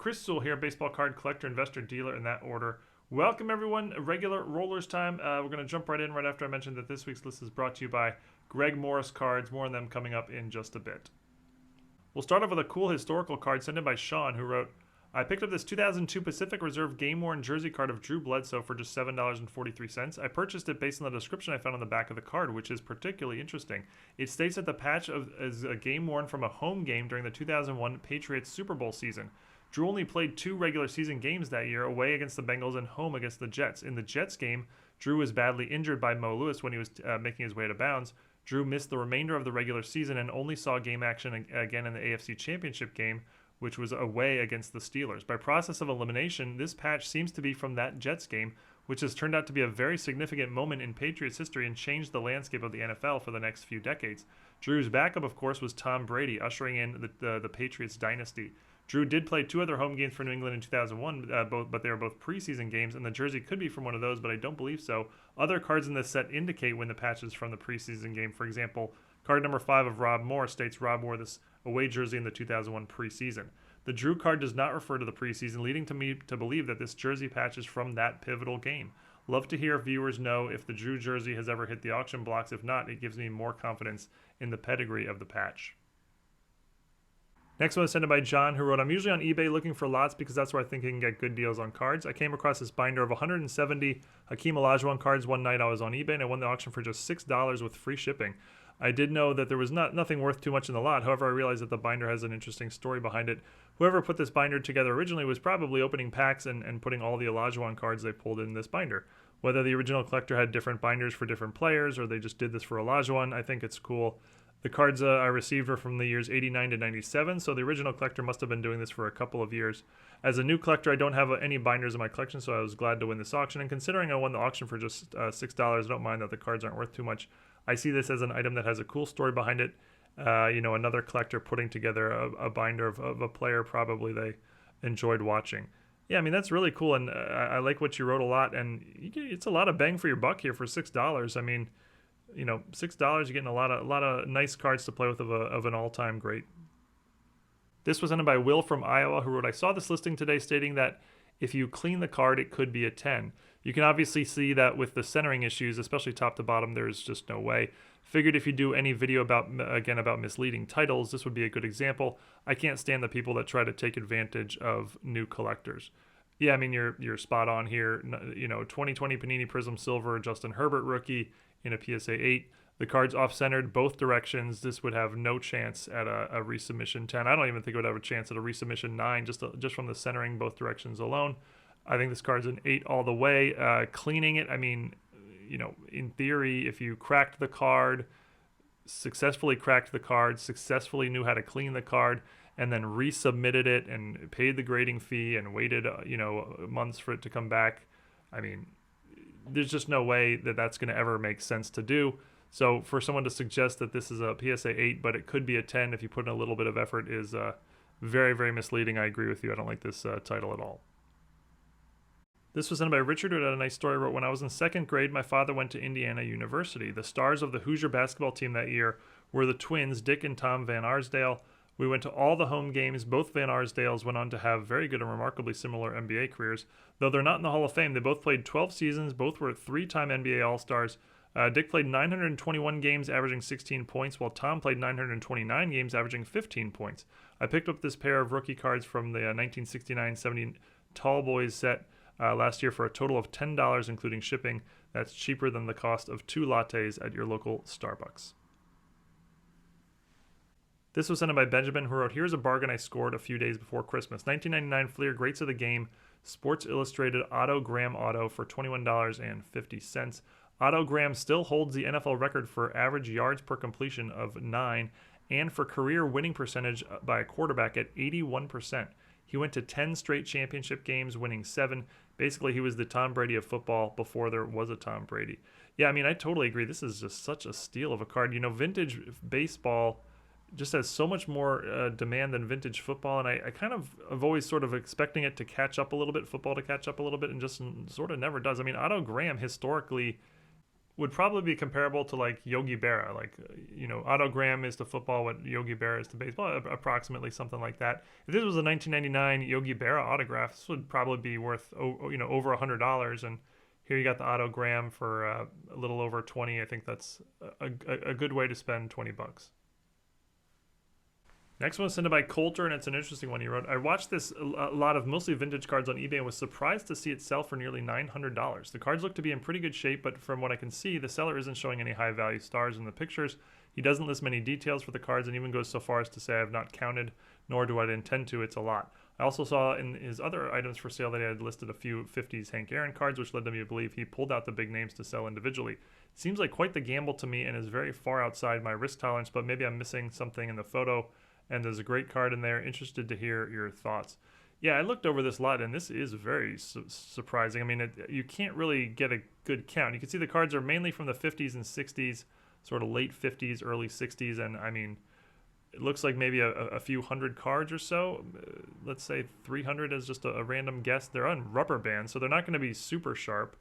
Chris Sewell here, baseball card collector, investor, dealer in that order. Welcome everyone, regular Rollers time. We're going to jump right in right after I mentioned that this week's list is brought to you by Greg Morris Cards. More on them coming up in just a bit. We'll start off with a cool historical card sent in by Sean, who wrote, I picked up this 2002 Pacific Reserve game-worn jersey card of Drew Bledsoe for just $7.43. I purchased it based on the description I found on the back of the card, which is particularly interesting. It states that the patch is a game-worn from a home game during the 2001 Patriots Super Bowl season. Drew only played 2 regular season games that year, away against the Bengals and home against the Jets. In the Jets game, Drew was badly injured by Mo Lewis when he was making his way to bounds. Drew missed the remainder of the regular season and only saw game action again in the AFC Championship game, which was away against the Steelers. By process of elimination, this patch seems to be from that Jets game, which has turned out to be a very significant moment in Patriots history and changed the landscape of the NFL for the next few decades. Drew's backup, of course, was Tom Brady, ushering in the Patriots dynasty. Drew did play 2 other home games for New England in 2001, but they were both preseason games, and the jersey could be from one of those, but I don't believe so. Other cards in this set indicate when the patch is from the preseason game. For example, card number 5 of Rob Moore states Rob wore this away jersey in the 2001 preseason. The Drew card does not refer to the preseason, leading to me to believe that this jersey patch is from that pivotal game. Love to hear if viewers know if the Drew jersey has ever hit the auction blocks. If not, it gives me more confidence in the pedigree of the patch. Next one is sent in by John, who wrote, I'm usually on eBay looking for lots because that's where I think I can get good deals on cards. I came across this binder of 170 Hakeem Olajuwon cards one night. I was on eBay and I won the auction for just $6 with free shipping. I did know that there was nothing worth too much in the lot. However, I realized that the binder has an interesting story behind it. Whoever put this binder together originally was probably opening packs and putting all the Olajuwon cards they pulled in this binder. Whether the original collector had different binders for different players or they just did this for Olajuwon, I think it's cool. The cards I received were from the years 89 to 97, so the original collector must have been doing this for a couple of years. As a new collector, I don't have any binders in my collection, so I was glad to win this auction. And considering I won the auction for just $6, I don't mind that the cards aren't worth too much. I see this as an item that has a cool story behind it. Another collector putting together a binder of a player probably they enjoyed watching. Yeah, I mean, that's really cool, and I like what you wrote a lot, and it's a lot of bang for your buck here for $6. I mean, $6, you're getting a lot of nice cards to play with of an all-time great. This was sent by Will from Iowa, who wrote, I saw this listing today stating that if you clean the card, it could be a 10. You can obviously see that with the centering issues, especially top to bottom, there's just no way. Figured if you do any video about misleading titles, this would be a good example. I can't stand the people that try to take advantage of new collectors. Yeah, I mean, you're spot on here. 2020 Panini Prism Silver, Justin Herbert rookie in a PSA 8. The card's off-centered both directions. This would have no chance at a resubmission 10. I don't even think it would have a chance at a resubmission 9, just from the centering both directions alone. I think this card's an 8 all the way. Cleaning it, I mean, in theory, if you cracked the card, successfully knew how to clean the card, and then resubmitted it and paid the grading fee and waited, months for it to come back, I mean, there's just no way that that's going to ever make sense to do. So for someone to suggest that this is a PSA 8, but it could be a 10 if you put in a little bit of effort is very, very misleading. I agree with you. I don't like this title at all. This was sent by Richard, who had a nice story. Wrote, when I was in 2nd grade, my father went to Indiana University. The stars of the Hoosier basketball team that year were the twins, Dick and Tom Van Arsdale. We went to all the home games. Both Van Arsdales went on to have very good and remarkably similar NBA careers. Though they're not in the Hall of Fame, they both played 12 seasons. Both were 3-time NBA All-Stars. Dick played 921 games, averaging 16 points, while Tom played 929 games, averaging 15 points. I picked up this pair of rookie cards from the 1969-70 Tall Boys set last year for a total of $10, including shipping. That's cheaper than the cost of 2 lattes at your local Starbucks. This was sent in by Benjamin, who wrote, here's a bargain I scored a few days before Christmas. 1999 Fleer Greats of the Game, Sports Illustrated Otto Graham auto for $21.50. Otto Graham still holds the NFL record for average yards per completion of 9 and for career winning percentage by a quarterback at 81%. He went to 10 straight championship games, winning 7. Basically, he was the Tom Brady of football before there was a Tom Brady. Yeah, I mean, I totally agree. This is just such a steal of a card. Vintage baseball just has so much more demand than vintage football, and I kind of have always sort of expecting it to catch up a little bit, football to catch up a little bit, and just sort of never does. I mean, Otto Graham historically would probably be comparable to like Yogi Berra. Like, Otto Graham is to football what Yogi Berra is to baseball, approximately something like that. If this was a 1999 Yogi Berra autograph, this would probably be worth, over $100. And here you got the Otto Graham for a little over 20. I think that's a good way to spend 20 bucks. Next one was sent by Coulter, and it's an interesting one he wrote. I watched this a lot of mostly vintage cards on eBay and was surprised to see it sell for nearly $900. The cards look to be in pretty good shape, but from what I can see, the seller isn't showing any high value stars in the pictures. He doesn't list many details for the cards and even goes so far as to say I have not counted, nor do I intend to. It's a lot. I also saw in his other items for sale that he had listed a few 50s Hank Aaron cards, which led me to believe he pulled out the big names to sell individually. It seems like quite the gamble to me and is very far outside my risk tolerance, but maybe I'm missing something in the photo. And there's a great card in there. Interested to hear your thoughts. Yeah, I looked over this lot, and this is very surprising. I mean, you can't really get a good count. You can see the cards are mainly from the 50s and 60s, sort of late 50s, early 60s. And, I mean, it looks like maybe a few hundred cards or so. Let's say 300 is just a random guess. They're on rubber bands, so they're not going to be super sharp.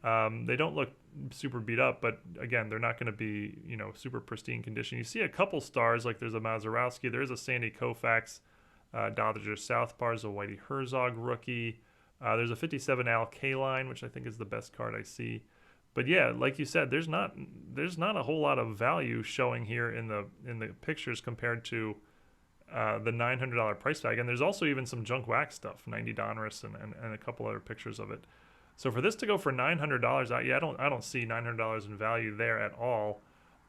They don't look super beat up, but again, they're not going to be, super pristine condition. You see a couple stars, like there's a Mazeroski, there's a Sandy Koufax, Dodger Southpaws, a Whitey Herzog rookie. There's a 57 Al Kaline, which I think is the best card I see. But yeah, like you said, there's not a whole lot of value showing here in the pictures compared to the $900 price tag. And there's also even some junk wax stuff, 90 Donruss and a couple other pictures of it. So for this to go for $900, I don't see $900 in value there at all.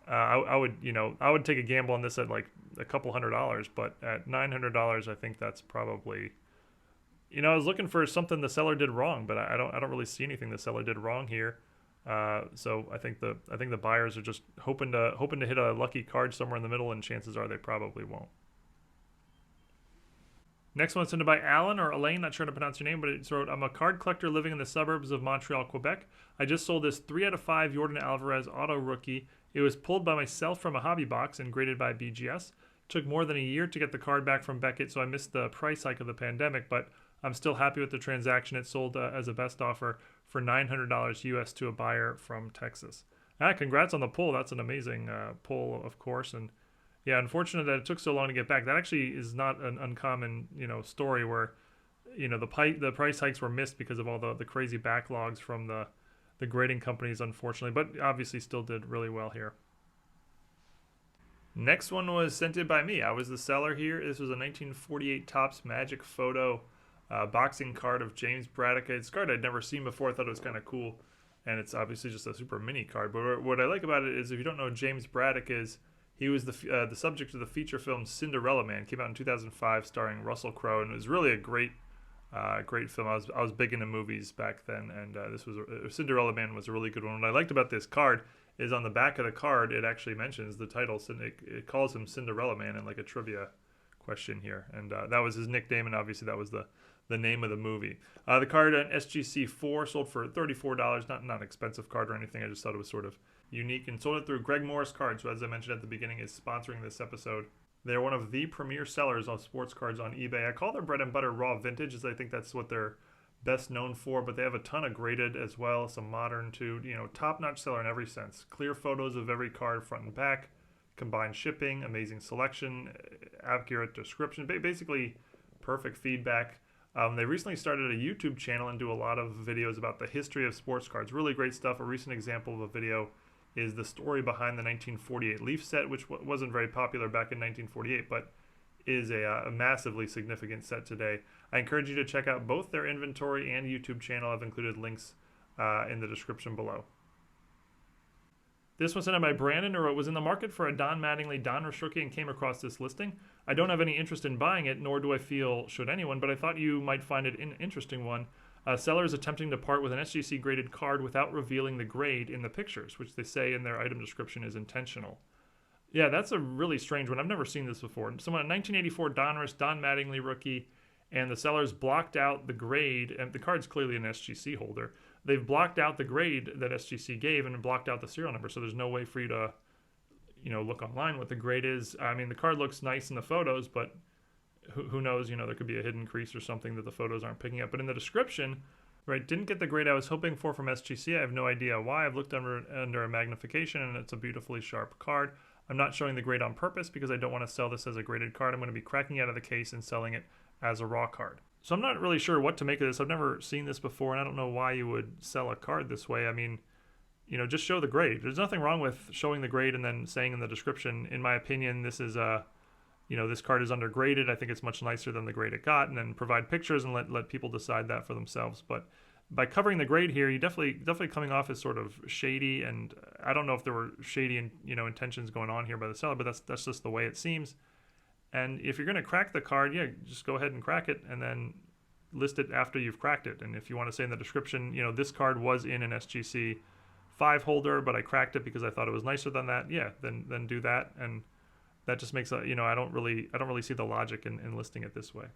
I would take a gamble on this at like a couple $100, but at $900, I think that's probably, I was looking for something the seller did wrong, but I don't really see anything the seller did wrong here. So I think the buyers are just hoping to hit a lucky card somewhere in the middle, and chances are they probably won't. Next one's sent by Alan or Elaine, not sure how to pronounce your name, but it's wrote, I'm a card collector living in the suburbs of Montreal, Quebec. I just sold this 3 out of 5 Jordan Alvarez auto rookie. It was pulled by myself from a hobby box and graded by BGS. Took more than a year to get the card back from Beckett, so I missed the price hike of the pandemic, but I'm still happy with the transaction. It sold as a best offer for $900 US to a buyer from Texas. Congrats on the pull. That's an amazing pull, of course, and yeah, unfortunate that it took so long to get back. That actually is not an uncommon, story where, the price hikes were missed because of all the crazy backlogs from the grading companies, unfortunately. But obviously still did really well here. Next one was sent in by me. I was the seller here. This was a 1948 Topps Magic Photo boxing card of James Braddock. It's a card I'd never seen before. I thought it was kind of cool. And it's obviously just a super mini card. But what I like about it is, if you don't know who James Braddock is, he was the subject of the feature film Cinderella Man. It came out in 2005, starring Russell Crowe, and it was really a great film. I was big into movies back then, and Cinderella Man was a really good one. What I liked about this card is on the back of the card, it actually mentions the title. It calls him Cinderella Man in like a trivia question here, and that was his nickname, and obviously that was the name of the movie. The card on SGC 4 sold for $34. Not an expensive card or anything. I just thought it was sort of unique, and sold it through Greg Morris Cards, who, as I mentioned at the beginning, is sponsoring this episode. They're one of the premier sellers of sports cards on eBay. I call their bread and butter raw vintage, as I think that's what they're best known for, but they have a ton of graded as well, some modern too. Top-notch seller in every sense. Clear photos of every card front and back, combined shipping, amazing selection, accurate description, basically perfect feedback. They recently started a YouTube channel and do a lot of videos about the history of sports cards. Really great stuff. A recent example of a video is the story behind the 1948 Leaf set, which wasn't very popular back in 1948, but is a massively significant set today. I encourage you to check out both their inventory and YouTube channel. I've included links in the description below. This was sent in by Brandon, who was in the market for a Don Mattingly Donruss rookie and came across this listing. I don't have any interest in buying it, nor do I feel should anyone, but I thought you might find it an interesting one. Seller is attempting to part with an SGC graded card without revealing the grade in the pictures, which they say in their item description is intentional. Yeah, that's a really strange one. I've never seen this before. Someone, a 1984 Donruss, Don Mattingly rookie, and the sellers blocked out the grade, and the card's clearly an SGC holder. They've blocked out the grade that SGC gave and blocked out the serial number, so there's no way for you to, look online what the grade is. I mean, the card looks nice in the photos, but who knows, there could be a hidden crease or something that the photos aren't picking up. But in the description, Right, didn't get the grade I was hoping for from SGC. I have no idea why. I've looked under a magnification, and it's a beautifully sharp card. I'm not showing the grade on purpose because I don't want to sell this as a graded card. I'm going to be cracking it out of the case and selling it as a raw card. So I'm not really sure what to make of this. I've never seen this before, and I don't know why you would sell a card this way. I mean, you know, just show the grade. There's nothing wrong with showing the grade and then saying in the description, in my opinion, this is you know, this card is undergraded. I think it's much nicer than the grade it got, and then provide pictures and let people decide that for themselves. But by covering the grade here, you definitely coming off as sort of shady, and I don't know if there were shady intentions going on here by the seller, but that's just the way it seems. And if you're going to crack the card, yeah, just go ahead and crack it, and then list it after you've cracked it. And if you want to say in the description, you know, this card was in an SGC 5 holder, but I cracked it because I thought it was nicer than that. Yeah, then do that, and that just makes you know, I don't really see the logic in listing it this way.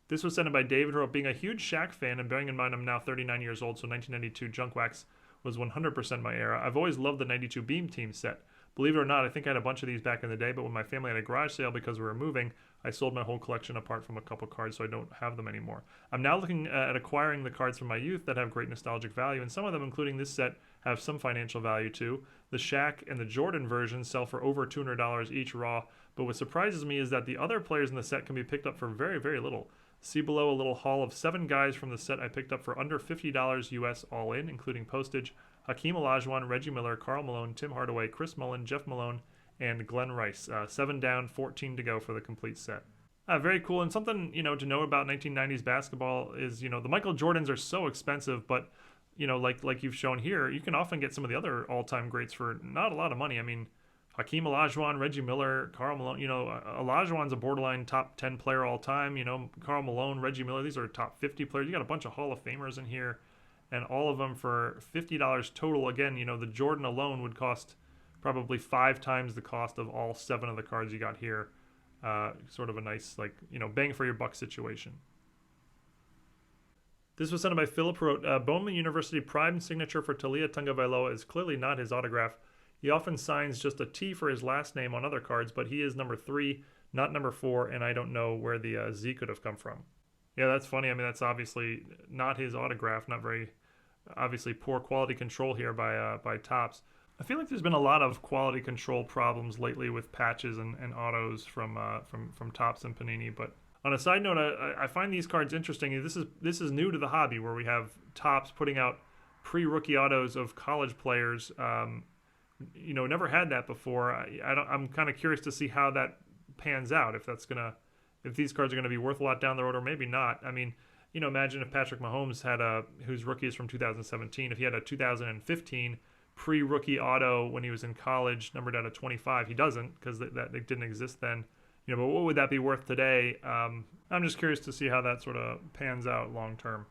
This was sent in by David, who wrote, being a huge Shaq fan and bearing in mind I'm now 39 years old, so 1992 Junk Wax was 100% my era. I've always loved the 92 Beam Team set. Believe it or not, I think I had a bunch of these back in the day, but when my family had a garage sale because we were moving, I sold my whole collection apart from a couple cards, so I don't have them anymore. I'm now looking at acquiring the cards from my youth that have great nostalgic value, and some of them, including this set, have some financial value too. The Shaq and the Jordan versions sell for over $200 each raw, but what surprises me is that the other players in the set can be picked up for very, very little. See below a little haul of 7 guys from the set I picked up for under $50 US all in, including postage. Hakeem Olajuwon, Reggie Miller, Karl Malone, Tim Hardaway, Chris Mullin, Jeff Malone, and Glenn Rice. 7 down, 14 to go for the complete set. Very cool. And something, you know, to know about 1990s basketball is, you know, the Michael Jordans are so expensive, but, you know, like you've shown here, you can often get some of the other all-time greats for not a lot of money. I mean, Hakeem Olajuwon, Reggie Miller, Karl Malone, you know, Olajuwon's a borderline top 10 player all time. You know, Karl Malone, Reggie Miller, these are top 50 players. You got a bunch of Hall of Famers in here, and all of them for $50 total. Again, you know, the Jordan alone would cost probably 5 times the cost of all 7 of the cards you got here. Sort of a nice, like, you know, bang for your buck situation. This was sent by Philip, who wrote, Bowman University prime signature for Talia Tagovailoa is clearly not his autograph. He often signs just a T for his last name on other cards, but he is number 3, not number 4, and I don't know where the Z could have come from. Yeah, that's funny. I mean, that's obviously not his autograph. Not very, obviously, poor quality control here by Topps. I feel like there's been a lot of quality control problems lately with patches and autos from Topps and Panini. But on a side note, I find these cards interesting. This is new to the hobby, where we have Topps putting out pre-rookie autos of college players. You know, never had that before. I'm kind of curious to see how that pans out. If these cards are gonna be worth a lot down the road, or maybe not. I mean, you know, imagine if Patrick Mahomes had whose rookie is from 2017. If he had a 2015 pre-rookie auto when he was in college, numbered out of 25, he doesn't, because that didn't exist then. You know, but what would that be worth today? I'm just curious to see how that sort of pans out long term.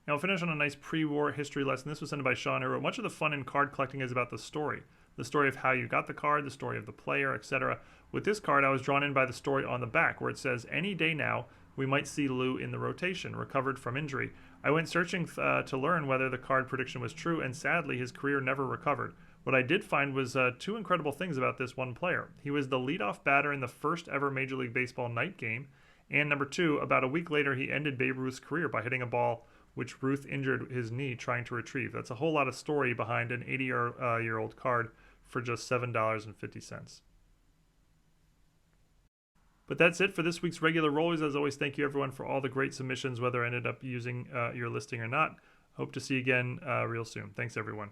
Now we'll finish on a nice pre-war history lesson. This was sent by Sean, who wrote, much of the fun in card collecting is about the story of how you got the card, the story of the player, etc. With this card, I was drawn in by the story on the back, where it says, any day now, we might see Lou in the rotation, recovered from injury. I went searching to learn whether the card prediction was true, and sadly, his career never recovered. What I did find was 2 incredible things about this one player. He was the leadoff batter in the first ever Major League Baseball night game, and number 2, about a week later, he ended Babe Ruth's career by hitting a ball which Ruth injured his knee trying to retrieve. That's a whole lot of story behind an 80-year-old card for just $7.50. But that's it for this week's regular rollers. As always, thank you everyone for all the great submissions, whether I ended up using your listing or not. Hope to see you again real soon. Thanks everyone.